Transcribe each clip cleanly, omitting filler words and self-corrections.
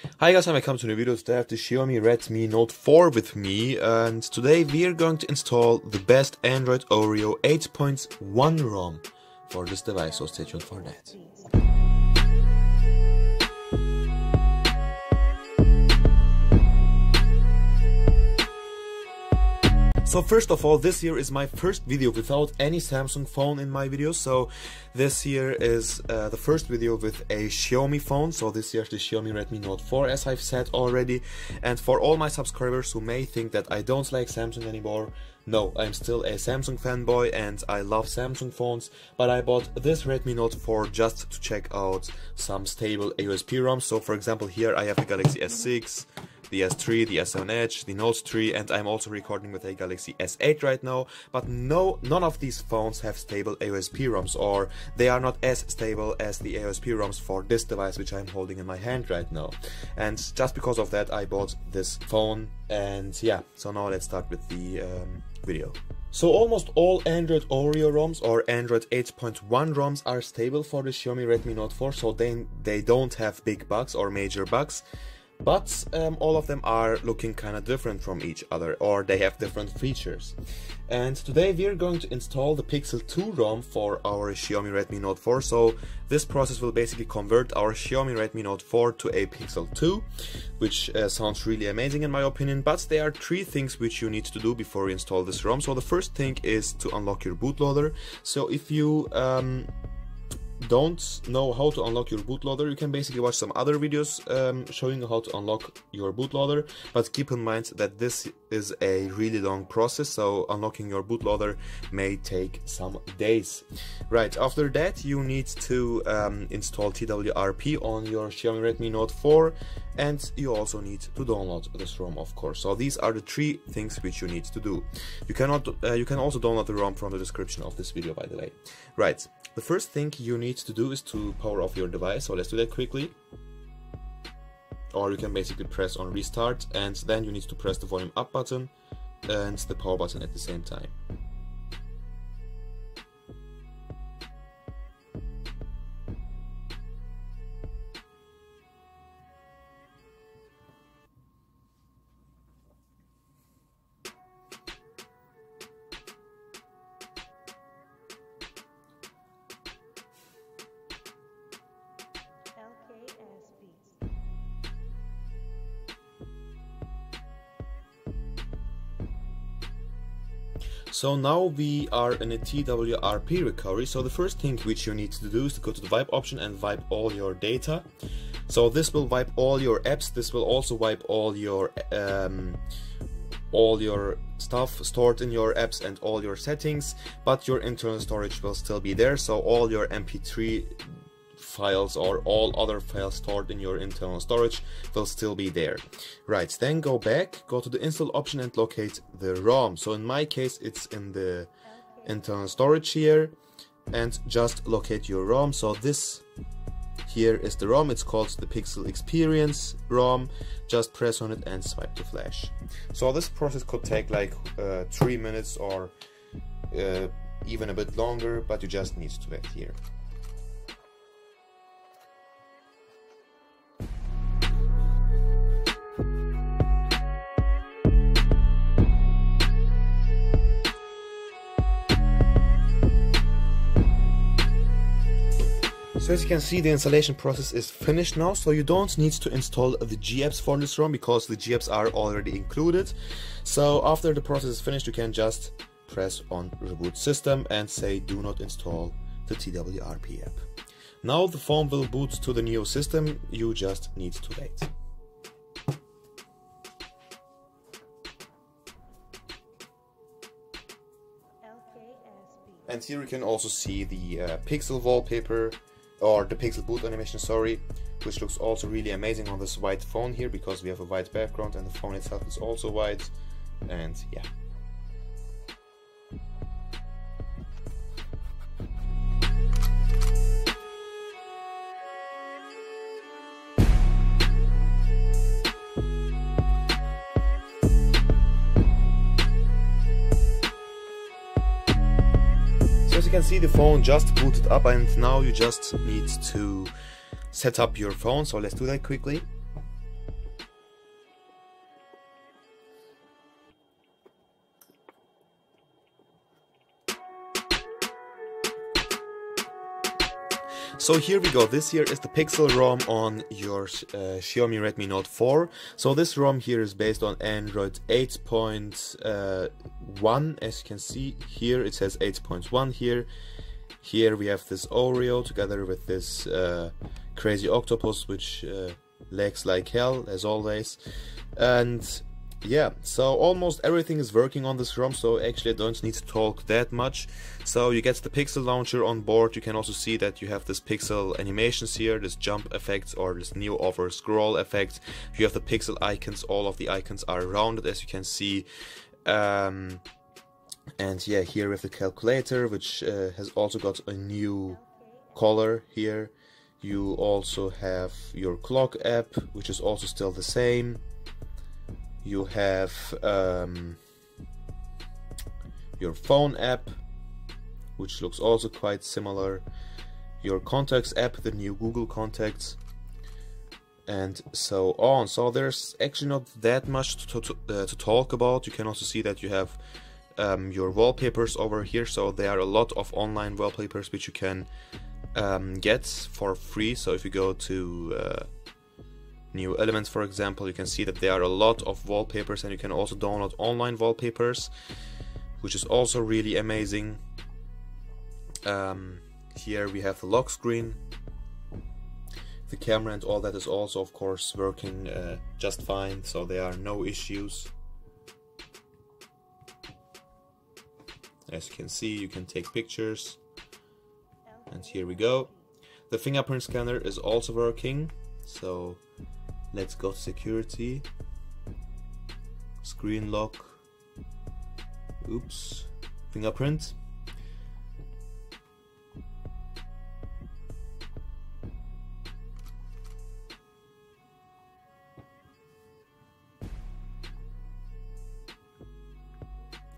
Hi guys, and welcome to the video. Today I have the Xiaomi Redmi Note 4 with me, and today we are going to install the best Android Oreo 8.1 ROM for this device, so stay tuned for that. So first of all, this year is my first video without any Samsung phone in my videos. So this year is the first video with a Xiaomi phone. So this year is the Xiaomi Redmi Note 4, as I've said already. And for all my subscribers who may think that I don't like Samsung anymore, no, I'm still a Samsung fanboy and I love Samsung phones. But I bought this Redmi Note 4 just to check out some stable AOSP ROMs. So for example, here I have the Galaxy S6, the S3, the S7 Edge, the Note 3, and I'm also recording with a Galaxy S8 right now, but none of these phones have stable AOSP ROMs, or they are not as stable as the AOSP ROMs for this device which I'm holding in my hand right now. And just because of that I bought this phone, and yeah, so now let's start with the video. So almost all Android Oreo ROMs or Android 8.1 ROMs are stable for the Xiaomi Redmi Note 4, so they don't have big bugs or major bugs. But all of them are looking kind of different from each other, or they have different features. And today we are going to install the Pixel 2 ROM for our Xiaomi Redmi Note 4. So this process will basically convert our Xiaomi Redmi Note 4 to a Pixel 2, which sounds really amazing in my opinion. But there are three things which you need to do before you install this ROM. So the first thing is to unlock your bootloader. So if you don't know how to unlock your bootloader, you can basically watch some other videos showing you how to unlock your bootloader, but keep in mind that this is a really long process, so unlocking your bootloader may take some days. Right, after that you need to install TWRP on your Xiaomi Redmi Note 4, and you also need to download this ROM, of course. So these are the three things which you need to do. You can also download the ROM from the description of this video, by the way. Right, the first thing you need to do is to power off your device, so let's do that quickly. Or you can basically press on restart, and then you need to press the volume up button and the power button at the same time. So now we are in a TWRP recovery. So the first thing which you need to do is to go to the wipe option and wipe all your data. So this will wipe all your apps. This will also wipe all your stuff stored in your apps and all your settings, but your internal storage will still be there. So all your MP3 files or all other files stored in your internal storage will still be there. Right, then go back, go to the install option and locate the ROM. So in my case it's in the internal storage here, and just locate your ROM. So this here is the ROM, it's called the Pixel Experience Rom. Just press on it and swipe to flash. So this process could take like 3 minutes or even a bit longer, but you just need to wait here. So as you can see, the installation process is finished now, so you don't need to install the GApps for this ROM because the GApps are already included. So after the process is finished, you can just press on reboot system and say do not install the TWRP app. Now the phone will boot to the new system, you just need to wait. And here you can also see the Pixel wallpaper, or the Pixel boot animation, sorry, which looks also really amazing on this white phone here, because we have a white background and the phone itself is also white, and yeah. As you can see, the phone just booted up, and now you just need to set up your phone. So let's do that quickly. So here we go, this here is the Pixel ROM on your Xiaomi Redmi Note 4. So this ROM here is based on Android 8.1, as you can see here it says 8.1 here. Here we have this OREO together with this crazy octopus which lags like hell as always. And yeah, so almost everything is working on this ROM, so actually I don't need to talk that much. So you get the Pixel launcher on board. You can also see that you have this Pixel animations here, this jump effects or this new over scroll effect. You have the Pixel icons, all of the icons are rounded as you can see. And yeah, here we have the calculator, which has also got a new color here. You also have your clock app, which is also still the same. You have your phone app, which looks also quite similar. Your contacts app, the new Google Contacts, and so on. So there's actually not that much to talk about. You can also see that you have your wallpapers over here. So there are a lot of online wallpapers which you can get for free. So if you go to New Elements, for example, you can see that there are a lot of wallpapers, and you can also download online wallpapers, which is also really amazing. Here we have the lock screen. The camera and all that is also, of course, working just fine, so there are no issues. As you can see, you can take pictures, and here we go. The fingerprint scanner is also working, so let's go to security, screen lock, oops, fingerprint.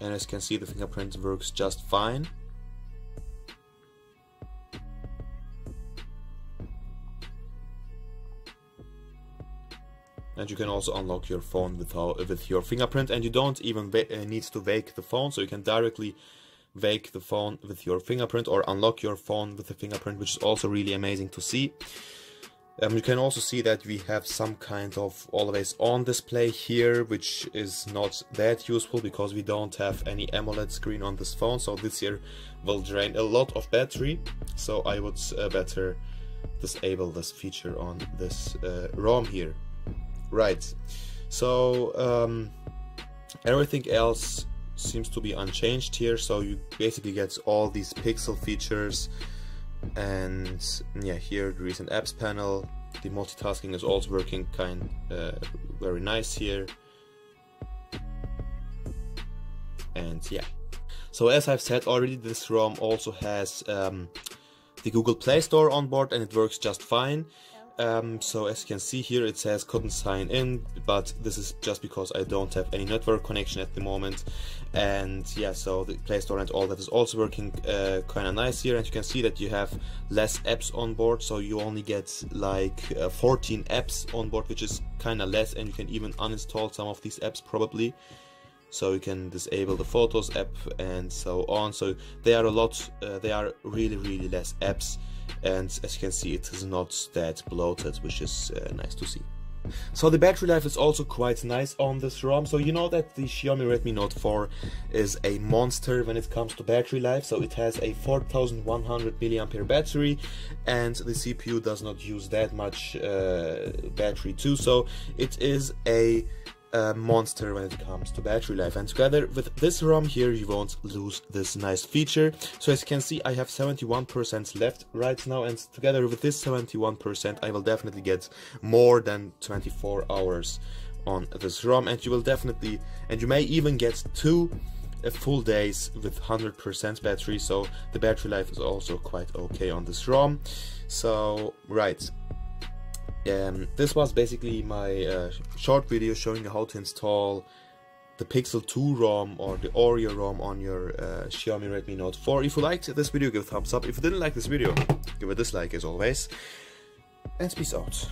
And as you can see, the fingerprint works just fine. And you can also unlock your phone with your fingerprint, and you don't even need to wake the phone, so you can directly wake the phone with your fingerprint or unlock your phone with the fingerprint, which is also really amazing to see. You can also see that we have some kind of always on display here, which is not that useful because we don't have any AMOLED screen on this phone, so this here will drain a lot of battery, so I would better disable this feature on this ROM here. Right, so everything else seems to be unchanged here, so you basically get all these Pixel features. And yeah, here the recent apps panel, the multitasking is also working very nice here. And yeah, so as I've said already, this ROM also has the Google Play Store on board, and it works just fine. So as you can see here, it says couldn't sign in, but this is just because I don't have any network connection at the moment. And yeah, so the Play Store and all that is also working kind of nice here, and you can see that you have less apps on board, so you only get like 14 apps on board, which is kind of less, and you can even uninstall some of these apps probably. So you can disable the Photos app and so on. So they are really less apps. And as you can see, it is not that bloated, which is nice to see. So the battery life is also quite nice on this ROM. So you know that the Xiaomi Redmi Note 4 is a monster when it comes to battery life. So it has a 4100 mAh battery, and the CPU does not use that much battery too. So it is a monster when it comes to battery life, and together with this ROM here you won't lose this nice feature. So as you can see, I have 71% left right now, and together with this 71% I will definitely get more than 24 hours on this ROM, and you may even get 2 full days with 100% battery. So the battery life is also quite okay on this ROM. So right, this was basically my short video showing you how to install the Pixel 2 ROM or the OREO ROM on your Xiaomi Redmi Note 4. If you liked this video, give a thumbs up. If you didn't like this video, give a dislike as always. And peace out.